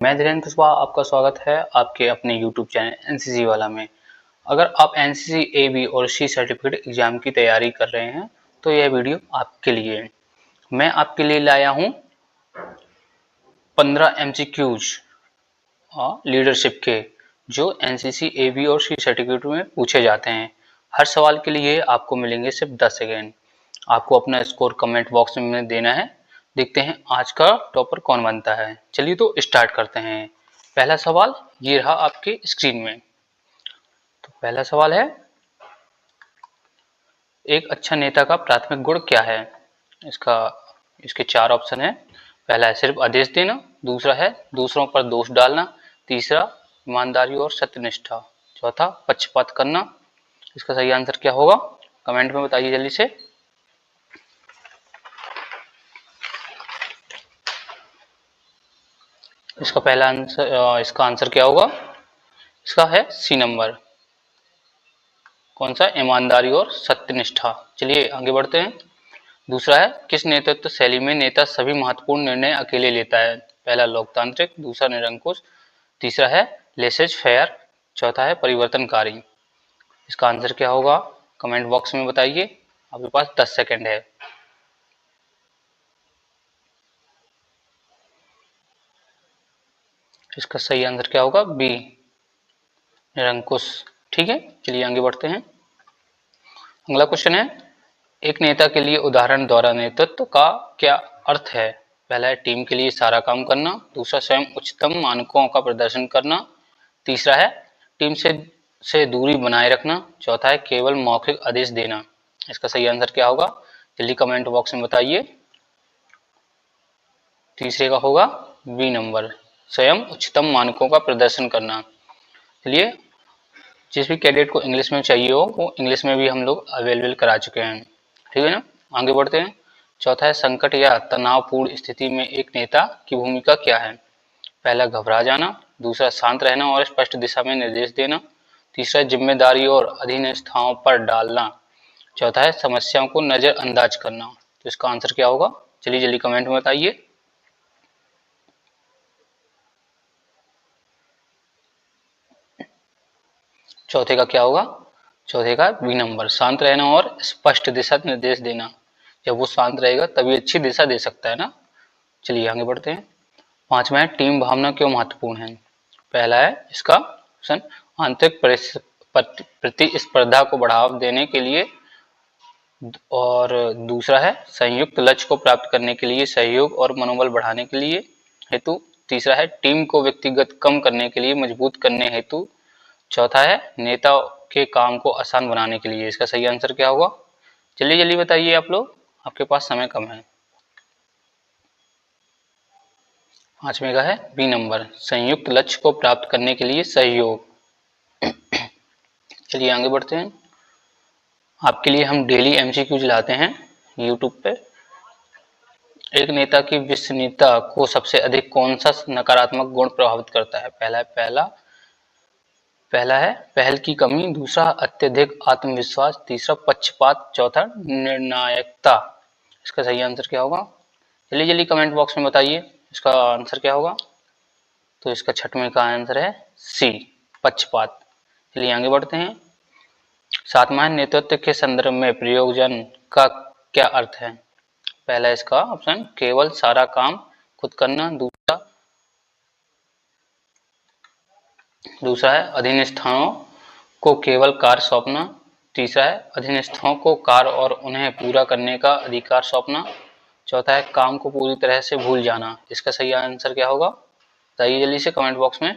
मैं धीरेन्द्र कुशवाहा, आपका स्वागत है आपके अपने YouTube चैनल एनसीसी वाला में। अगर आप एनसीसी ए बी और सी सर्टिफिकेट एग्जाम की तैयारी कर रहे हैं तो यह वीडियो आपके लिए है। मैं आपके लिए लाया हूं 15 MCQs लीडरशिप के, जो एनसीसी ए बी और सी सर्टिफिकेट में पूछे जाते हैं। हर सवाल के लिए आपको मिलेंगे सिर्फ 10 सेकेंड। आपको अपना स्कोर कमेंट बॉक्स में देना है। देखते हैं आज का टॉपर कौन बनता है। चलिए तो स्टार्ट करते हैं। पहला सवाल ये रहा आपके स्क्रीन में। तो पहला सवाल है, एक अच्छा नेता का प्राथमिक गुण क्या है? इसके 4 ऑप्शन है। पहला है सिर्फ आदेश देना, दूसरा है दूसरों पर दोष डालना, तीसरा ईमानदारी और सत्यनिष्ठा, चौथा पक्षपात करना। इसका सही आंसर क्या होगा? कमेंट में बताइए जल्दी से। इसका आंसर क्या होगा? इसका है सी नंबर। कौन सा? ईमानदारी और सत्यनिष्ठा। चलिए आगे बढ़ते हैं। दूसरा है, किस नेतृत्व शैली में नेता सभी महत्वपूर्ण निर्णय अकेले लेता है? पहला लोकतांत्रिक, दूसरा निरंकुश, तीसरा है लेसेज फेयर, चौथा है परिवर्तनकारी। इसका आंसर क्या होगा? कमेंट बॉक्स में बताइए। आपके पास 10 सेकंड है। इसका सही आंसर क्या होगा? बी, निरंकुश। ठीक है, चलिए आगे बढ़ते हैं। अगला क्वेश्चन है, एक नेता के लिए उदाहरण द्वारा नेतृत्व का क्या अर्थ है? पहला है टीम के लिए सारा काम करना, दूसरा स्वयं उच्चतम मानकों का प्रदर्शन करना, तीसरा है टीम से दूरी बनाए रखना, चौथा है केवल मौखिक आदेश देना। इसका सही आंसर क्या होगा? जल्दी कमेंट बॉक्स में बताइए। तीसरे का होगा बी नंबर, स्वयं उच्चतम मानकों का प्रदर्शन करना। चलिए, जिस भी कैडेट को इंग्लिश में चाहिए हो वो इंग्लिश में भी हम लोग अवेलेबल करा चुके हैं। ठीक है ना, आगे बढ़ते हैं। चौथा है, संकट या तनावपूर्ण स्थिति में एक नेता की भूमिका क्या है? पहला घबरा जाना, दूसरा शांत रहना और स्पष्ट दिशा में निर्देश देना, तीसरा जिम्मेदारी और अधीनस्थों पर डालना, चौथा है समस्याओं को नजरअंदाज करना। तो इसका आंसर क्या होगा? चलिए जल्दी कमेंट में बताइए। चौथे का क्या होगा? चौथे का बी नंबर, शांत रहना और स्पष्ट दिशा निर्देश देना। जब वो शांत रहेगा तभी अच्छी दिशा दे सकता है ना। चलिए आगे बढ़ते हैं। पांचवा है, टीम भावना क्यों महत्वपूर्ण है? पहला है इसका ऑप्शन, आंतरिक प्रतिस्पर्धा को बढ़ावा देने के लिए, और दूसरा है संयुक्त लक्ष्य को प्राप्त करने के लिए, सहयोग और मनोबल बढ़ाने के लिए हेतु, तीसरा है टीम को व्यक्तिगत कम करने के लिए मजबूत करने हेतु, चौथा है नेता के काम को आसान बनाने के लिए। इसका सही आंसर क्या होगा? जल्दी जल्दी बताइए आप लोग, आपके पास समय कम है। पांचवें का है बी नंबर, संयुक्त लक्ष्य को प्राप्त करने के लिए सहयोग। चलिए आगे बढ़ते हैं। आपके लिए हम डेली एमसीक्यूज लाते हैं यूट्यूब पे। एक नेता की विश्वसनीयता को सबसे अधिक कौन सा नकारात्मक गुण प्रभावित करता है? पहला है पहल की कमी, दूसरा अत्यधिक आत्मविश्वास, तीसरा पक्षपात, चौथा निर्णायकता। इसका सही आंसर क्या होगा? जल्दी जल्दी कमेंट बॉक्स में बताइए इसका आंसर क्या होगा। तो इसका छठवें का आंसर है सी, पक्षपात। चलिए आगे बढ़ते हैं। सातवां, नेतृत्व के संदर्भ में प्रयोजन का क्या अर्थ है? पहला इसका ऑप्शन, केवल सारा काम खुद करना, दूसरा है अधीनस्थों को केवल कार्य सौंपना, तीसरा है अधीनस्थों को कार्य और उन्हें पूरा करने का अधिकार सौंपना, चौथा है काम को पूरी तरह से भूल जाना। इसका सही आंसर क्या होगा? बताइए जल्दी से कमेंट बॉक्स में।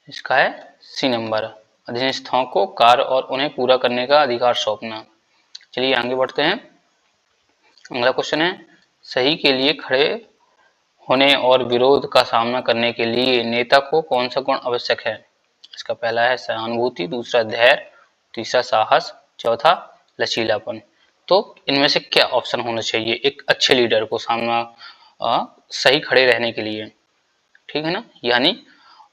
इसका है सी नंबर, अधीनस्थों को कार्य और उन्हें पूरा करने का अधिकार सौंपना। चलिए आगे बढ़ते हैं। अगला क्वेश्चन है, सही के लिए खड़े होने और विरोध का सामना करने के लिए नेता को कौन सा गुण आवश्यक है? इसका पहला है सहानुभूति, दूसरा धैर्य, तीसरा साहस, चौथा लचीलापन। तो इनमें से क्या ऑप्शन होना चाहिए एक अच्छे लीडर को सामना सही खड़े रहने के लिए? ठीक है ना, यानी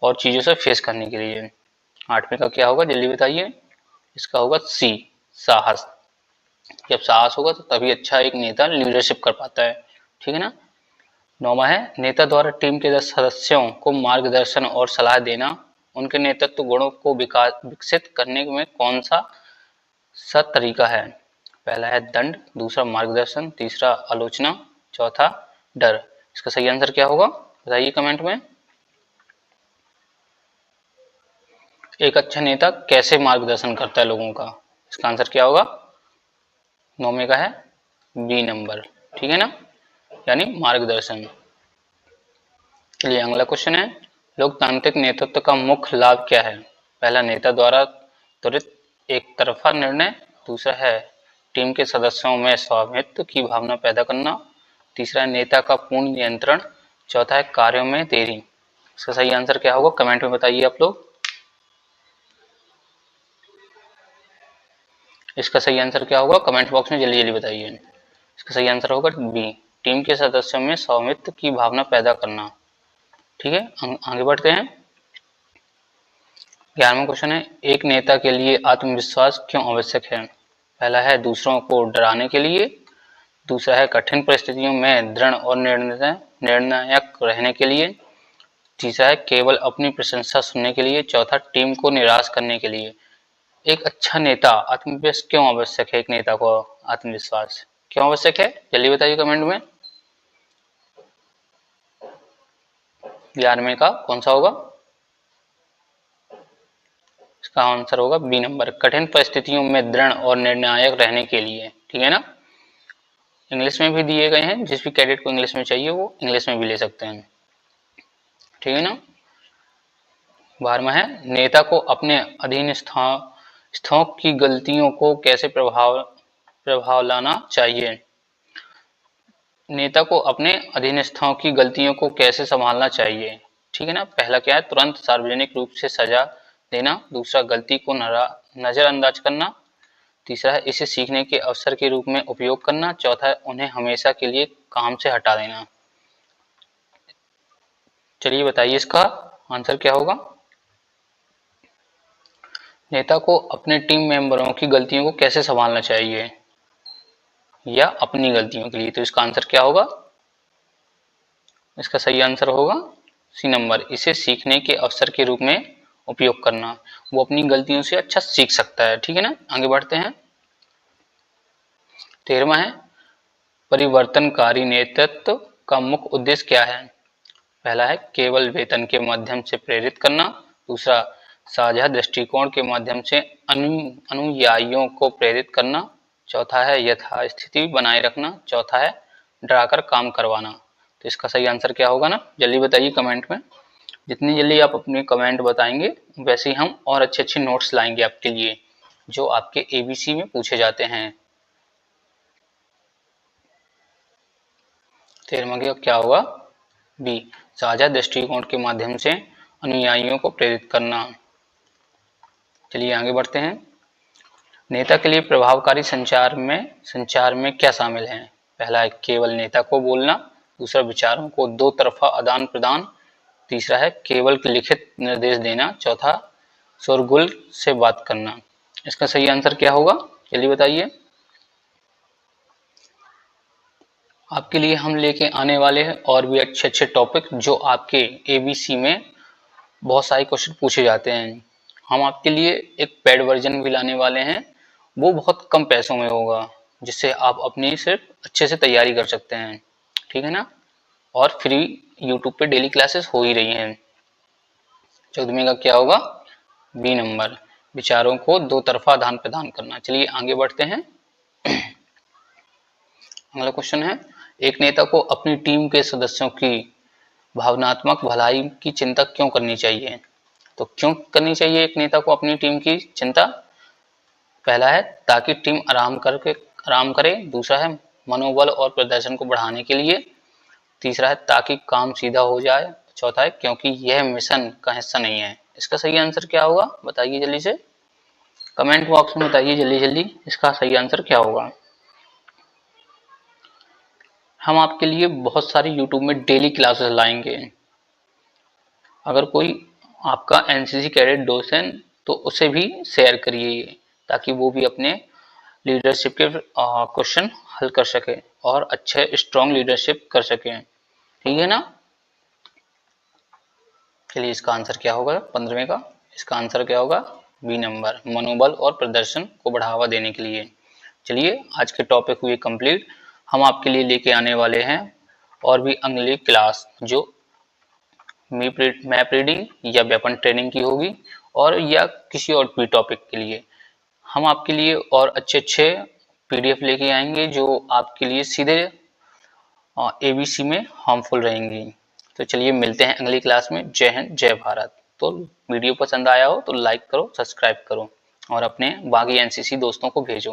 और चीजों से फेस करने के लिए। आठवें का क्या होगा? जल्दी बताइए। इसका होगा सी, साहस। जब साहस होगा तो तभी अच्छा एक नेता लीडरशिप कर पाता है। ठीक है ना। 9वां है नेता द्वारा टीम के सदस्यों को मार्गदर्शन और सलाह देना, उनके नेतृत्व गुणों को विकसित करने में कौन सा तरीका है। पहला है दंड, दूसरा मार्गदर्शन, तीसरा आलोचना, चौथा डर। इसका सही आंसर क्या होगा बताइए कमेंट में। एक अच्छा नेता कैसे मार्गदर्शन करता है लोगों का, इसका आंसर क्या होगा 9वें का है बी नंबर, ठीक है ना, यानी मार्गदर्शन। चलिए अगला क्वेश्चन है लोकतांत्रिक नेतृत्व का मुख्य लाभ क्या है। पहला नेता द्वारा त्वरित एक तरफा निर्णय, दूसरा है टीम के सदस्यों में स्वामित्व की भावना पैदा करना, तीसरा है नेता का पूर्ण नियंत्रण, चौथा है कार्यों में देरी। इसका सही आंसर क्या होगा कमेंट में बताइए आप लोग। इसका सही आंसर क्या होगा कमेंट बॉक्स में जल्दी जल्दी बताइए। इसका सही आंसर होगा बी, टीम के सदस्यों में स्वामित्व की भावना पैदा करना। ठीक है आगे बढ़ते हैं। 11वां क्वेश्चन है एक नेता के लिए आत्मविश्वास क्यों आवश्यक है। पहला है दूसरों को डराने के लिए, दूसरा है कठिन परिस्थितियों में दृढ़ और निर्णायक रहने के लिए, तीसरा है केवल अपनी प्रशंसा सुनने के लिए, चौथा टीम को निराश करने के लिए। एक अच्छा नेता आत्मविश्वास क्यों आवश्यक है, एक नेता को आत्मविश्वास क्यों आवश्यक है जल्दी बताइए कमेंट में। 11वें का कौन सा होगा, इसका आंसर होगा बी नंबर, कठिन परिस्थितियों में दृढ़ और निर्णायक रहने के लिए। ठीक है ना, इंग्लिश में भी दिए गए हैं, जिस भी कैडेट को इंग्लिश में चाहिए वो इंग्लिश में भी ले सकते हैं। ठीक है ना। 12वां है नेता को अपने अधीनस्थों की गलतियों को कैसे प्रभाव लाना चाहिए। नेता को अपने अधीनस्थों की गलतियों को कैसे संभालना चाहिए। ठीक है ना, पहला क्या है तुरंत सार्वजनिक रूप से सजा देना, दूसरा गलती को नजरअंदाज करना, तीसरा है इसे सीखने के अवसर के रूप में उपयोग करना, चौथा है उन्हें हमेशा के लिए काम से हटा देना। चलिए बताइए इसका आंसर क्या होगा। नेता को अपने टीम मेंबरों की गलतियों को कैसे संभालना चाहिए या अपनी गलतियों के लिए, तो इसका आंसर क्या होगा, इसका सही आंसर होगा सी नंबर, इसे सीखने के अवसर के रूप में उपयोग करना, वो अपनी गलतियों से अच्छा सीख सकता है। ठीक है ना, आगे बढ़ते हैं। 13वां है परिवर्तनकारी नेतृत्व का मुख्य उद्देश्य क्या है। पहला है केवल वेतन के माध्यम से प्रेरित करना, दूसरा साझा दृष्टिकोण के माध्यम से अनुयायियों को प्रेरित करना, चौथा है यथास्थिति बनाए रखना, चौथा है डराकर काम करवाना। तो इसका सही आंसर क्या होगा ना जल्दी बताइए कमेंट में। जितनी जल्दी आप अपने कमेंट बताएंगे वैसे ही हम और अच्छे अच्छे नोट्स लाएंगे आपके लिए जो आपके एबीसी में पूछे जाते हैं। 13वां का क्या होगा बी, साझा दृष्टिकोण के माध्यम से अनुयायियों को प्रेरित करना। चलिए आगे बढ़ते हैं। नेता के लिए प्रभावकारी संचार में क्या शामिल है। पहला है केवल नेता को बोलना, दूसरा विचारों को दो तरफा आदान प्रदान, तीसरा है केवल लिखित निर्देश देना, चौथा शोरगुल से बात करना। इसका सही आंसर क्या होगा जल्दी बताइए। आपके लिए हम लेके आने वाले हैं और भी अच्छे अच्छे टॉपिक जो आपके एबीसी में बहुत सारे क्वेश्चन पूछे जाते हैं। हम आपके लिए एक पेड वर्जन भी लाने वाले हैं, वो बहुत कम पैसों में होगा जिससे आप अपनी सिर्फ अच्छे से तैयारी कर सकते हैं। ठीक है ना, और फ्री यूट्यूब पे डेली क्लासेस हो ही रही हैं। 14वें का क्या होगा बी नंबर, विचारों को दो तरफा आदान प्रदान करना। चलिए आगे बढ़ते हैं। अगला क्वेश्चन है एक नेता को अपनी टीम के सदस्यों की भावनात्मक भलाई की चिंता क्यों करनी चाहिए। तो क्यों करनी चाहिए एक नेता को अपनी टीम की चिंता। पहला है ताकि टीम आराम करे, दूसरा है मनोबल और प्रदर्शन को बढ़ाने के लिए, तीसरा है ताकि काम सीधा हो जाए, चौथा है क्योंकि यह मिशन का हिस्सा नहीं है। इसका सही आंसर क्या होगा बताइए जल्दी से कमेंट बॉक्स में बताइए जल्दी जल्दी इसका सही आंसर क्या होगा। हम आपके लिए बहुत सारी यूट्यूब में डेली क्लासेस लाएंगे। अगर कोई आपका एनसीसी कैडेट दोस्त है तो उसे भी शेयर करिए ताकि वो भी अपने लीडरशिप के क्वेश्चन हल कर सके और अच्छे स्ट्रॉन्ग लीडरशिप कर सके। ठीक है ना। चलिए इसका आंसर क्या होगा 15वें का, इसका आंसर क्या होगा बी नंबर, मनोबल और प्रदर्शन को बढ़ावा देने के लिए। चलिए आज के टॉपिक हुए कंप्लीट। हम आपके लिए लेके आने वाले हैं और भी अगली क्लास जो मैप रीडिंग या वेपन ट्रेनिंग की होगी और या किसी और भी टॉपिक के लिए हम आपके लिए और अच्छे पीडीएफ लेके आएंगे जो आपके लिए सीधे एबीसी में हार्मफुल रहेंगी। तो चलिए मिलते हैं अगली क्लास में। जय हिंद जय भारत। तो वीडियो पसंद आया हो तो लाइक करो, सब्सक्राइब करो और अपने बाकी एनसीसी दोस्तों को भेजो।